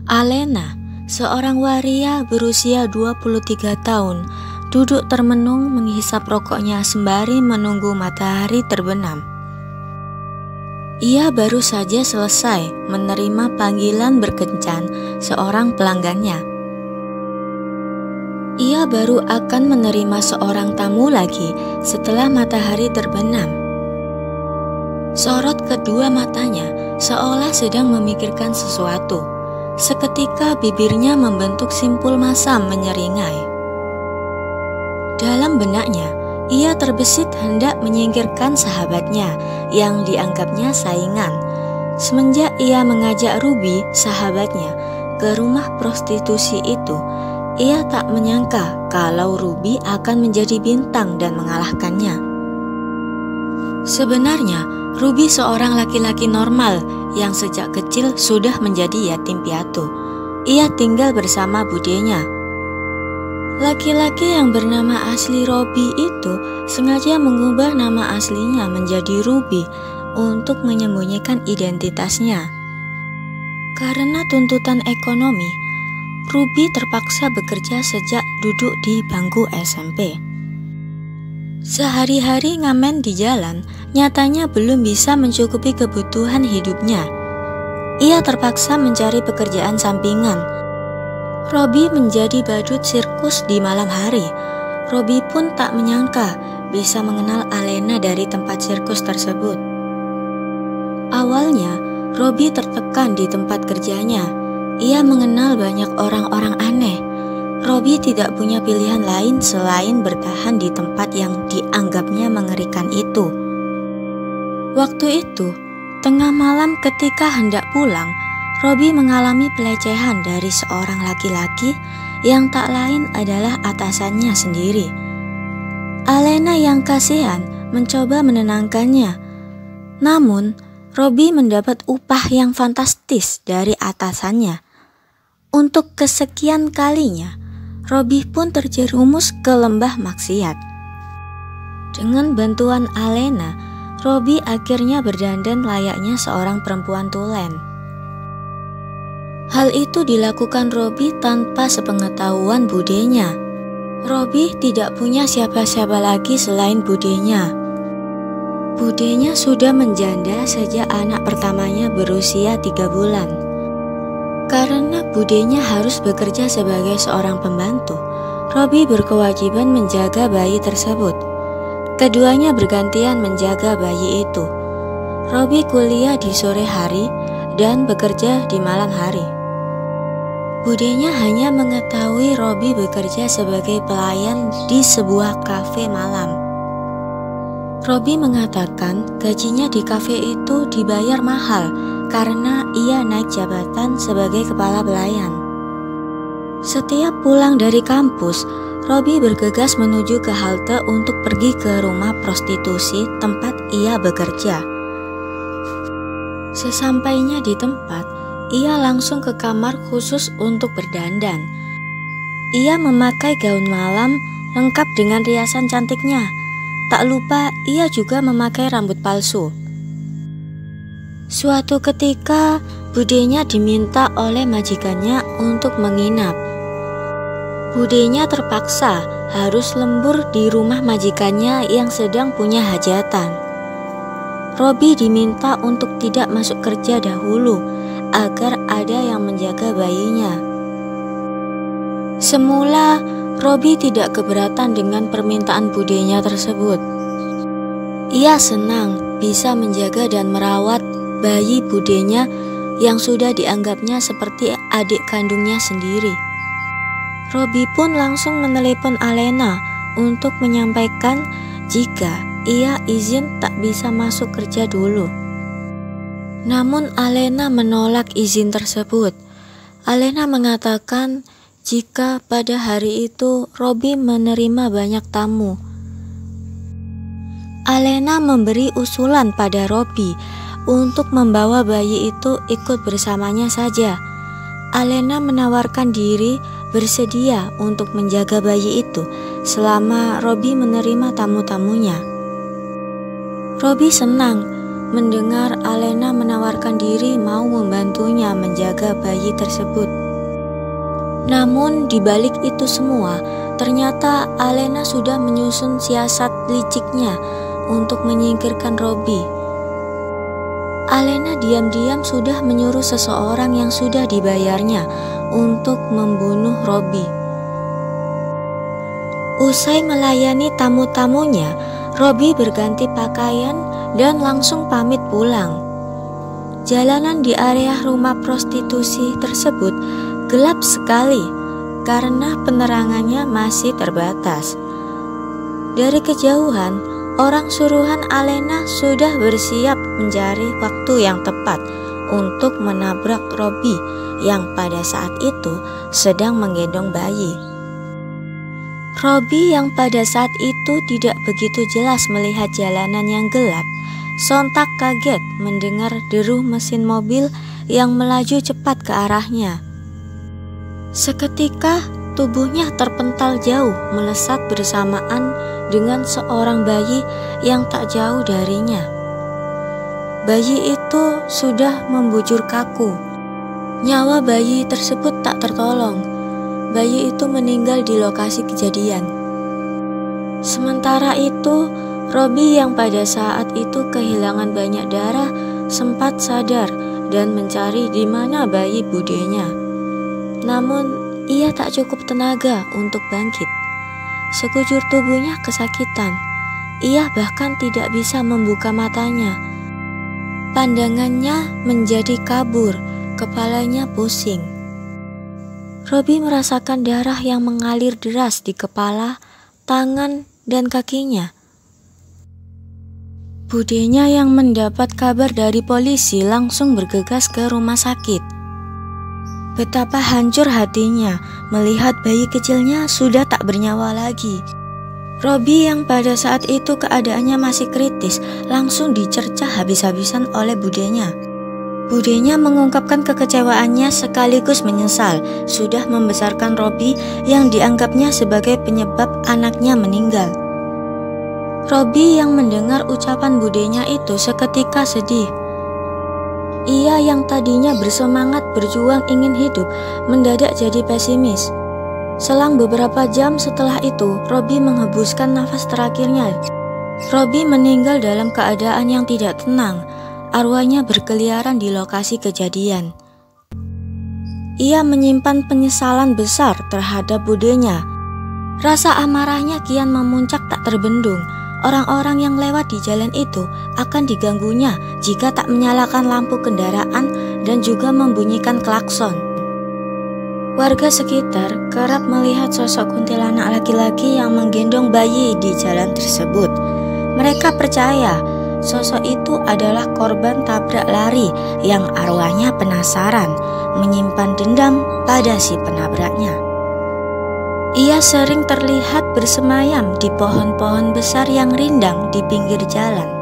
Alena, seorang waria berusia 23 tahun, duduk termenung menghisap rokoknya sembari menunggu matahari terbenam. Ia baru saja selesai menerima panggilan berkencan seorang pelanggannya. Ia baru akan menerima seorang tamu lagi setelah matahari terbenam. Sorot kedua matanya seolah sedang memikirkan sesuatu. Seketika bibirnya membentuk simpul masam menyeringai. Dalam benaknya, ia terbesit hendak menyingkirkan sahabatnya yang dianggapnya saingan. Semenjak ia mengajak Ruby, sahabatnya, ke rumah prostitusi itu, ia tak menyangka kalau Ruby akan menjadi bintang dan mengalahkannya. Sebenarnya, Ruby seorang laki-laki normal yang sejak kecil sudah menjadi yatim piatu. Ia tinggal bersama budenya. Laki-laki yang bernama asli Robbie itu sengaja mengubah nama aslinya menjadi Ruby untuk menyembunyikan identitasnya. Karena tuntutan ekonomi, Ruby terpaksa bekerja sejak duduk di bangku SMP. Sehari-hari ngamen di jalan, nyatanya belum bisa mencukupi kebutuhan hidupnya. Ia terpaksa mencari pekerjaan sampingan. Robbie menjadi badut sirkus di malam hari. Robbie pun tak menyangka bisa mengenal Alena dari tempat sirkus tersebut. Awalnya, Robbie tertekan di tempat kerjanya. Ia mengenal banyak orang-orang aneh. Robbie tidak punya pilihan lain selain bertahan di tempat yang dianggapnya mengerikan itu. Waktu itu, tengah malam ketika hendak pulang, Robbie mengalami pelecehan dari seorang laki-laki yang tak lain adalah atasannya sendiri. Alena yang kasihan mencoba menenangkannya. Namun, Robbie mendapat upah yang fantastis dari atasannya. Untuk kesekian kalinya, Robbie pun terjerumus ke lembah maksiat. Dengan bantuan Alena, Robbie akhirnya berdandan layaknya seorang perempuan tulen. Hal itu dilakukan Robbie tanpa sepengetahuan budenya. Robbie tidak punya siapa-siapa lagi selain budenya. Budenya sudah menjanda sejak anak pertamanya berusia 3 bulan. Karena budenya harus bekerja sebagai seorang pembantu, Robbie berkewajiban menjaga bayi tersebut. Keduanya bergantian menjaga bayi itu. Robbie kuliah di sore hari dan bekerja di malam hari. Budenya hanya mengetahui Robbie bekerja sebagai pelayan di sebuah kafe malam. Robbie mengatakan gajinya di kafe itu dibayar mahal karena ia naik jabatan sebagai kepala pelayan. Setiap pulang dari kampus, Robbie bergegas menuju ke halte untuk pergi ke rumah prostitusi tempat ia bekerja. Sesampainya di tempat, ia langsung ke kamar khusus untuk berdandan. Ia memakai gaun malam lengkap dengan riasan cantiknya. Tak lupa ia juga memakai rambut palsu. Suatu ketika, budenya diminta oleh majikannya untuk menginap. Budenya terpaksa harus lembur di rumah majikannya yang sedang punya hajatan. Robbie diminta untuk tidak masuk kerja dahulu agar ada yang menjaga bayinya. Semula, Robbie tidak keberatan dengan permintaan budenya tersebut. Ia senang bisa menjaga dan merawat bayi budenya yang sudah dianggapnya seperti adik kandungnya sendiri. Robbie pun langsung menelepon Alena untuk menyampaikan jika ia izin tak bisa masuk kerja dulu. Namun Alena menolak izin tersebut. Alena mengatakan jika pada hari itu Robbie menerima banyak tamu. Alena memberi usulan pada Robbie untuk membawa bayi itu ikut bersamanya saja. Alena menawarkan diri bersedia untuk menjaga bayi itu selama Robbie menerima tamu-tamunya. Robbie senang mendengar Alena menawarkan diri mau membantunya menjaga bayi tersebut. Namun di balik itu semua, ternyata Alena sudah menyusun siasat liciknya untuk menyingkirkan Robbie. Alena diam-diam sudah menyuruh seseorang yang sudah dibayarnya untuk membunuh Robbie. Usai melayani tamu-tamunya, Robbie berganti pakaian dan langsung pamit pulang. Jalanan di area rumah prostitusi tersebut gelap sekali karena penerangannya masih terbatas. Dari kejauhan, orang suruhan Alena sudah bersiap mencari waktu yang tepat untuk menabrak Robbie yang pada saat itu sedang menggendong bayi. Robbie yang pada saat itu tidak begitu jelas melihat jalanan yang gelap, sontak kaget mendengar deru mesin mobil yang melaju cepat ke arahnya. Seketika tubuhnya terpental jauh melesat bersamaan dengan seorang bayi yang tak jauh darinya. Bayi itu sudah membujur kaku. Nyawa bayi tersebut tak tertolong. Bayi itu meninggal di lokasi kejadian. Sementara itu, Robbie yang pada saat itu kehilangan banyak darah sempat sadar dan mencari di mana bayi budenya. Namun, ia tak cukup tenaga untuk bangkit. Sekujur tubuhnya kesakitan. Ia bahkan tidak bisa membuka matanya. Pandangannya menjadi kabur, kepalanya pusing. Robbie merasakan darah yang mengalir deras di kepala, tangan, dan kakinya. Budenya yang mendapat kabar dari polisi langsung bergegas ke rumah sakit. Betapa hancur hatinya melihat bayi kecilnya sudah tak bernyawa lagi. Robbie yang pada saat itu keadaannya masih kritis langsung dicercah habis-habisan oleh budenya. Budenya mengungkapkan kekecewaannya sekaligus menyesal sudah membesarkan Robbie yang dianggapnya sebagai penyebab anaknya meninggal. Robbie yang mendengar ucapan budenya itu seketika sedih. Ia yang tadinya bersemangat berjuang ingin hidup mendadak jadi pesimis. Selang beberapa jam setelah itu, Robbie menghembuskan nafas terakhirnya. Robbie meninggal dalam keadaan yang tidak tenang. Arwahnya berkeliaran di lokasi kejadian. Ia menyimpan penyesalan besar terhadap budenya. Rasa amarahnya kian memuncak tak terbendung. Orang-orang yang lewat di jalan itu akan diganggunya jika tak menyalakan lampu kendaraan dan juga membunyikan klakson. Warga sekitar kerap melihat sosok kuntilanak laki-laki yang menggendong bayi di jalan tersebut. Mereka percaya sosok itu adalah korban tabrak lari yang arwahnya penasaran, menyimpan dendam pada si penabraknya. Ia sering terlihat bersemayam di pohon-pohon besar yang rindang di pinggir jalan.